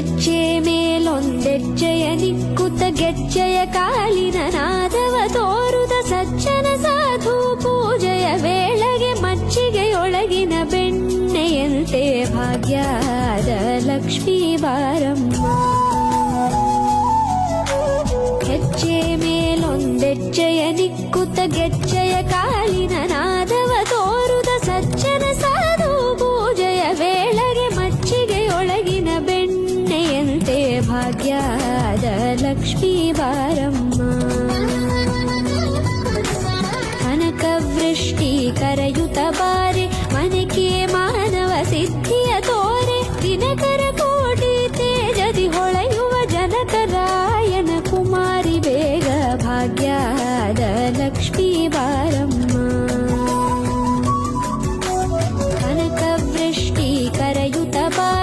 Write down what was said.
ಹೆಜ್ಜೆ ಮೇಲೊಂದೆಜ್ಜೆಯ ನಿಕ್ಕುತ್ತ ಗೆಜ್ಜೆಯ ಕಾಲಿನ ನಾದವ ತೋರುದ ಸಜ್ಜನ ಸಾಧು ಪೂಜೆಯ ವೇಳೆಗೆ ಮಜ್ಜಿಗೆಯೊಳಗಿನ ಬೆಣ್ಣೆಯಂತೆ ಭಾಗ್ಯದ ಲಕ್ಷ್ಮೀ ಬಾರಮ್ಮ. ಹೆಜ್ಜೆ ಮೇಲೊಂದೆಜ್ಜೆಯ ನಿಕ್ಕುತ್ತ ಗೆಜ್ಜೆಯ ಕಾಲಿನ ನಾದವ ತೋರುದ ಸಜ್ಜನ ಸಾಧು ಪೂಜೆಯ ವೇಳೆಗೆ ಮಜ್ಜಿಗೆಯೊಳಗಿನ ಬೆಣ್ಣೆಯಂತೆ ಭಾಗ್ಯದ ಲಕ್ಷ್ಮೀ ಬಾರಮ್ಮ. ಕನಕ ವೃಷ್ಟಿ ಕರೆಯುತ್ತ ಬಾರೆ ಮನೆಗೆ ಮಾನವ ಸಿದ್ಧಿಯ ತೋರೆ ದಿನಕ